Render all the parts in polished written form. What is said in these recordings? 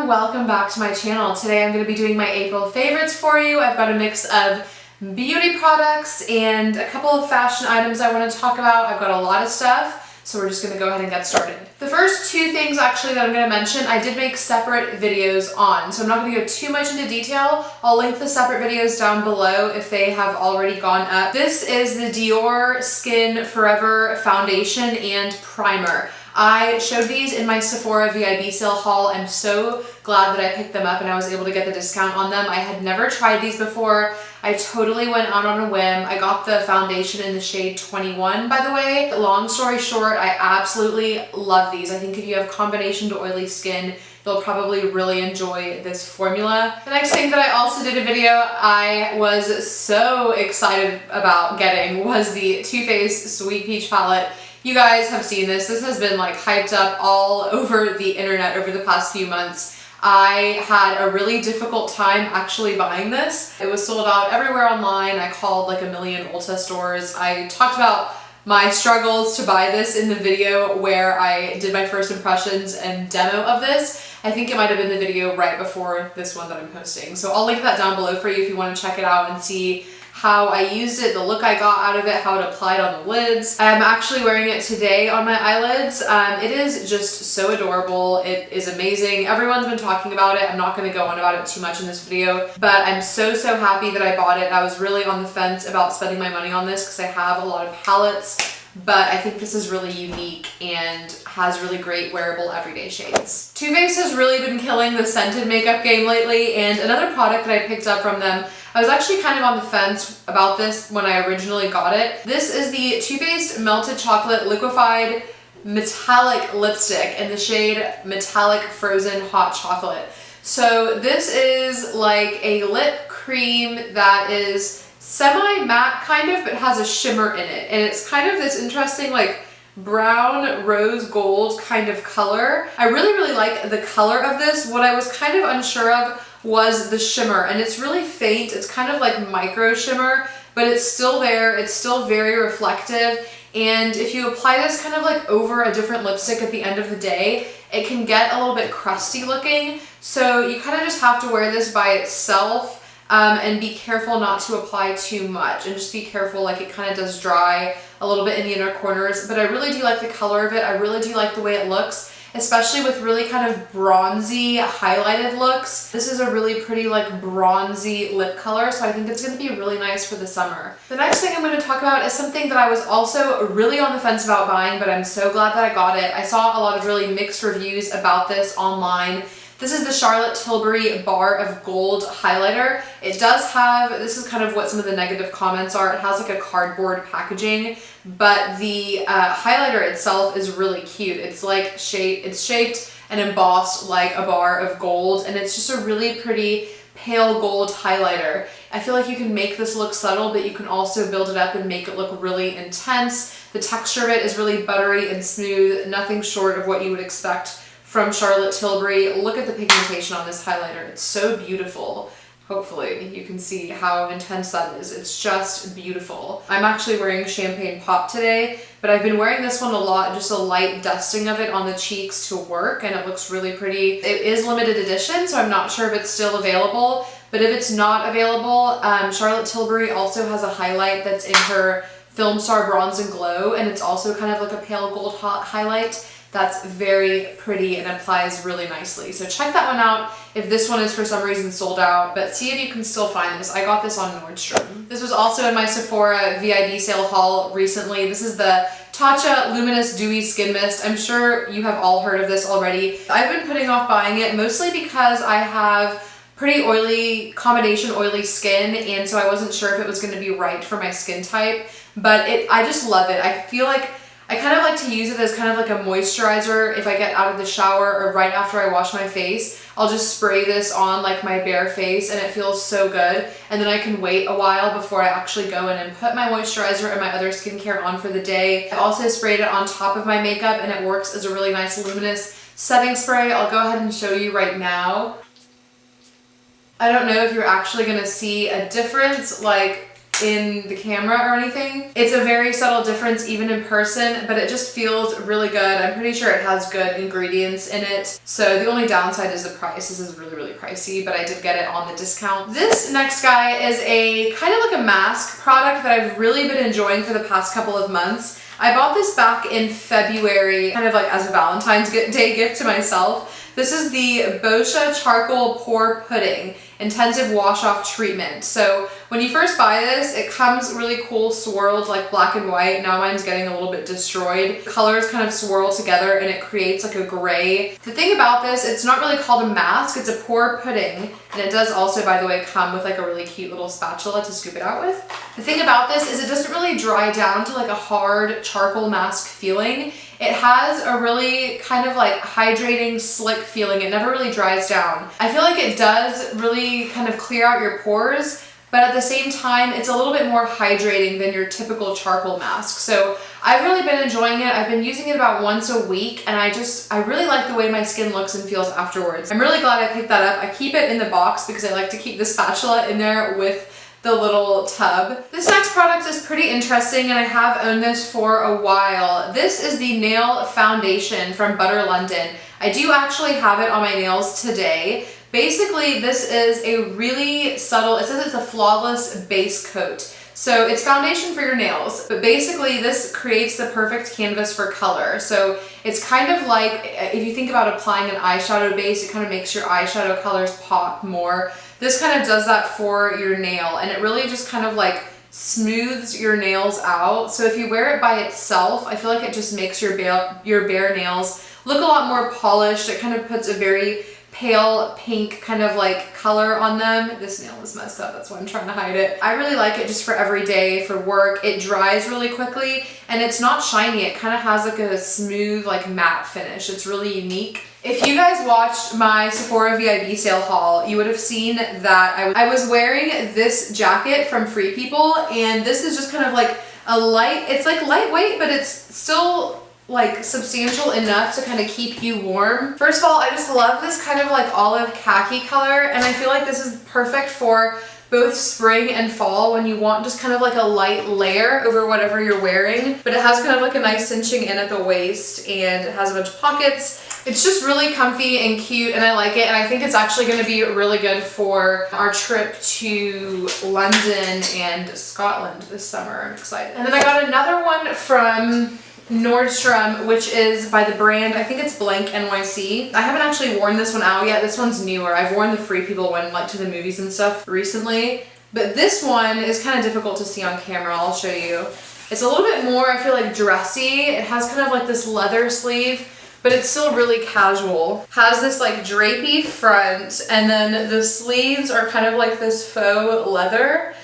welcome back to my channel. Today I'm going to be doing my April favorites for you. I've got a mix of beauty products and a couple of fashion items I want to talk about. I've got a lot of stuff, so we're just going to go ahead and get started. The first two things actually that I'm going to mention, I did make separate videos on, so I'm not going to go too much into detail. I'll link the separate videos down below if they have already gone up. This is the Diorskin Forever Foundation and Primer. I showed these in my Sephora VIB sale haul. I'm so glad that I picked them up and I was able to get the discount on them. I had never tried these before. I totally went out on a whim. I got the foundation in the shade 21, by the way. Long story short, I absolutely love these. I think if you have combination to oily skin, you'll probably really enjoy this formula. The next thing that I also did a video I was so excited about getting was the Too Faced Sweet Peach palette. You guys have seen this. This has been like hyped up all over the internet over the past few months. I had a really difficult time actually buying this. It was sold out everywhere online. I called like a million Ulta stores. I talked about my struggles to buy this in the video where I did my first impressions and demo of this. I think it might have been the video right before this one that I'm posting. So I'll link that down below for you if you want to check it out and see how I used it, the look I got out of it, how it applied on the lids. I'm actually wearing it today on my eyelids. It is just so adorable. It is amazing. Everyone's been talking about it. I'm not going to go on about it too much in this video, but I'm so happy that I bought it. I was really on the fence about spending my money on this because I have a lot of palettes, but I think this is really unique and has really great wearable everyday shades. Too Faced has really been killing the scented makeup game lately, and another product that I picked up from them, I was actually kind of on the fence about this when I originally got it. This is the Too Faced Melted Chocolate Liquified Metallic Lipstick in the shade Metallic Frozen Hot Chocolate. So this is like a lip cream that is semi-matte kind of, but has a shimmer in it. And it's kind of this interesting like brown rose gold kind of color. I really like the color of this. What I was kind of unsure of was the shimmer, and it's really faint. It's kind of like micro shimmer, but it's still there. It's still very reflective. And if you apply this kind of like over a different lipstick at the end of the day, it can get a little bit crusty looking. So you kind of just have to wear this by itself. And be careful not to apply too much, and just be careful, like it kind of does dry a little bit in the inner corners, but I really do like the color of it. I really do like the way it looks, especially with really kind of bronzy highlighted looks. This is a really pretty like bronzy lip color, so I think it's going to be really nice for the summer. The next thing I'm going to talk about is something that I was also really on the fence about buying, but I'm so glad that I got it. I saw a lot of really mixed reviews about this online. This is the Charlotte Tilbury Bar of Gold highlighter. It does have, this is kind of what some of the negative comments are, it has like a cardboard packaging, but the highlighter itself is really cute. It's like it's shaped and embossed like a bar of gold, and it's just a really pretty pale gold highlighter. I feel like you can make this look subtle, but you can also build it up and make it look really intense. The texture of it is really buttery and smooth, nothing short of what you would expect from Charlotte Tilbury. Look at the pigmentation on this highlighter. It's so beautiful. Hopefully you can see how intense that is. It's just beautiful. I'm actually wearing Champagne Pop today, but I've been wearing this one a lot, just a light dusting of it on the cheeks to work, and it looks really pretty. It is limited edition, so I'm not sure if it's still available, but if it's not available, Charlotte Tilbury also has a highlight that's in her Film Star Bronze and Glow, and it's also kind of like a pale gold hot highlight. That's very pretty and applies really nicely. So check that one out if this one is for some reason sold out, but see if you can still find this. I got this on Nordstrom. This was also in my Sephora VIB sale haul recently. This is the Tatcha Luminous Dewy Skin Mist. I'm sure you have all heard of this already. I've been putting off buying it mostly because I have pretty oily, combination oily skin, and so I wasn't sure if it was going to be right for my skin type, but I just love it. I feel like I kind of like to use it as kind of like a moisturizer if I get out of the shower or right after I wash my face. I'll just spray this on like my bare face, and it feels so good. And then I can wait a while before I actually go in and put my moisturizer and my other skincare on for the day. I also sprayed it on top of my makeup, and it works as a really nice luminous setting spray. I'll go ahead and show you right now. I don't know if you're actually going to see a difference like in the camera or anything. It's a very subtle difference even in person, but it just feels really good. I'm pretty sure it has good ingredients in it. So the only downside is the price. This is really pricey, but I did get it on the discount. This next guy is a kind of like a mask product that I've really been enjoying for the past couple of months. I bought this back in February, kind of like as a Valentine's Day gift to myself. This is the Bosha Charcoal Pore Pudding Intensive Wash Off Treatment. So when you first buy this, it comes really cool swirled like black and white. Now mine's getting a little bit destroyed. Colors kind of swirl together and it creates like a gray. The thing about this, it's not really called a mask, it's a pore pudding. And it does also, by the way, come with like a really cute little spatula to scoop it out with. The thing about this is it doesn't really dry down to like a hard charcoal mask feeling. It has a really kind of like hydrating, slick feeling. It never really dries down. I feel like it does really kind of clear out your pores, but at the same time, it's a little bit more hydrating than your typical charcoal mask. So I've really been enjoying it. I've been using it about once a week, and I really like the way my skin looks and feels afterwards. I'm really glad I picked that up. I keep it in the box because I like to keep the spatula in there with the little tub. This next product is pretty interesting and I have owned this for a while. This is the nail foundation from Butter London. I do actually have it on my nails today. Basically, this is a really subtle, it says it's a flawless base coat. So it's foundation for your nails, but basically this creates the perfect canvas for color. So it's kind of like, if you think about applying an eyeshadow base, it kind of makes your eyeshadow colors pop more. This kind of does that for your nail, and it really just kind of like smooths your nails out. So if you wear it by itself, I feel like it just makes your bare nails look a lot more polished. It kind of puts a very pale pink kind of like color on them. This nail is messed up, that's why I'm trying to hide it. I really like it just for every day, for work. It dries really quickly and it's not shiny. It kind of has like a smooth like matte finish. It's really unique. If you guys watched my Sephora VIB sale haul, you would have seen that I was wearing this jacket from Free People, and this is just kind of like a it's like lightweight, but it's still like substantial enough to kind of keep you warm. First of all, I just love this kind of like olive khaki color, and I feel like this is perfect for both spring and fall when you want just kind of like a light layer over whatever you're wearing. But it has kind of like a nice cinching in at the waist, and it has a bunch of pockets. It's just really comfy and cute, and I like it, and I think it's actually going to be really good for our trip to London and Scotland this summer. I'm excited. And then I got another one from Nordstrom, which is by the brand, I think it's BlankNYC. I haven't actually worn this one out yet. This one's newer. I've worn the Free People one like to the movies and stuff recently, but this one is kind of difficult to see on camera. I'll show you. It's a little bit more, I feel like, dressy. It has kind of like this leather sleeve, but it's still really casual. Has this like drapey front, and then the sleeves are kind of like this faux leather.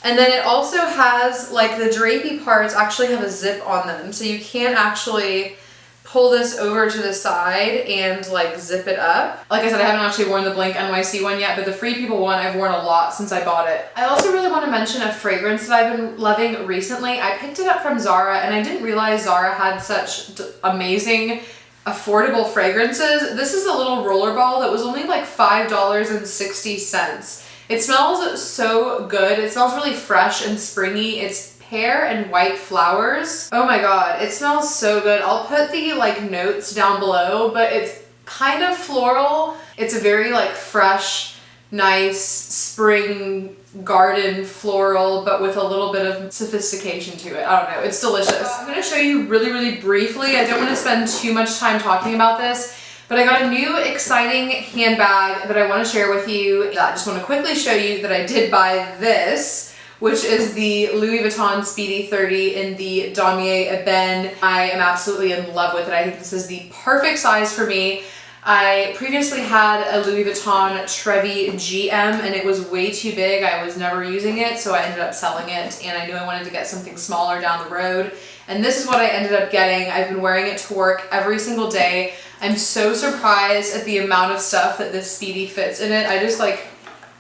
And then it also has like the drapey parts actually have a zip on them. So you can actually pull this over to the side and like zip it up. Like I said, I haven't actually worn the BlankNYC one yet, but the Free People one I've worn a lot since I bought it. I also really want to mention a fragrance that I've been loving recently. I picked it up from Zara, and I didn't realize Zara had such amazing affordable fragrances. This is a little Rollerball that was only like $5.60. It smells so good. It smells really fresh and springy. It's Pear White Flowers. Oh my god, it smells so good. I'll put the like notes down below, but it's kind of floral. It's a very like fresh, nice spring garden floral, but with a little bit of sophistication to it. I don't know, it's delicious. I'm gonna show you really briefly. I don't want to spend too much time talking about this, but I got a new exciting handbag that I want to share with you. I just want to quickly show you that I did buy this, which is the Louis Vuitton Speedy 30 in the Damier Ebene. I am absolutely in love with it. I think this is the perfect size for me. I previously had a Louis Vuitton Trevi GM, and it was way too big. I was never using it, so I ended up selling it, and I knew I wanted to get something smaller down the road. And this is what I ended up getting. I've been wearing it to work every single day. I'm so surprised at the amount of stuff that this Speedy fits in it. I just like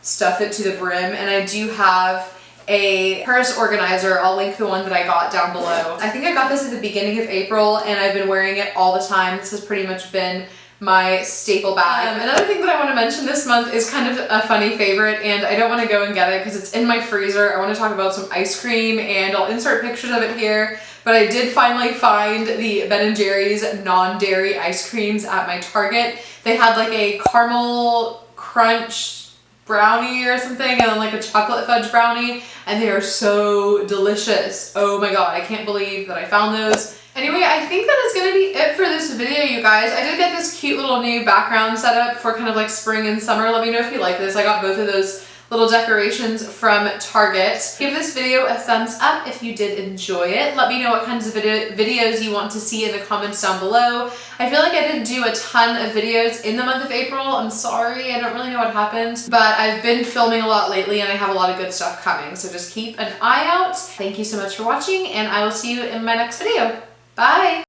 stuff it to the brim, and I do have a purse organizer. I'll link the one that I got down below. I think I got this at the beginning of April, and I've been wearing it all the time. This has pretty much been my staple bag. Another thing that I want to mention this month is kind of a funny favorite, and I don't want to go and get it because it's in my freezer. I want to talk about some ice cream, and I'll insert pictures of it here. But I did finally find the Ben & Jerry's non-dairy ice creams at my Target. They had like a caramel crunch brownie or something, and then like a chocolate fudge brownie, and they are so delicious. Oh my god, I can't believe that I found those. Anyway, I think that is going to be it for this video, you guys. I did get this cute little new background setup for kind of like spring and summer. Let me know if you like this. I got both of those little decorations from Target. Give this video a thumbs up if you did enjoy it. Let me know what kinds of videos you want to see in the comments down below. I feel like I didn't do a ton of videos in the month of April. I'm sorry, I don't really know what happened, but I've been filming a lot lately and I have a lot of good stuff coming, so just keep an eye out. Thank you so much for watching, and I will see you in my next video. Bye!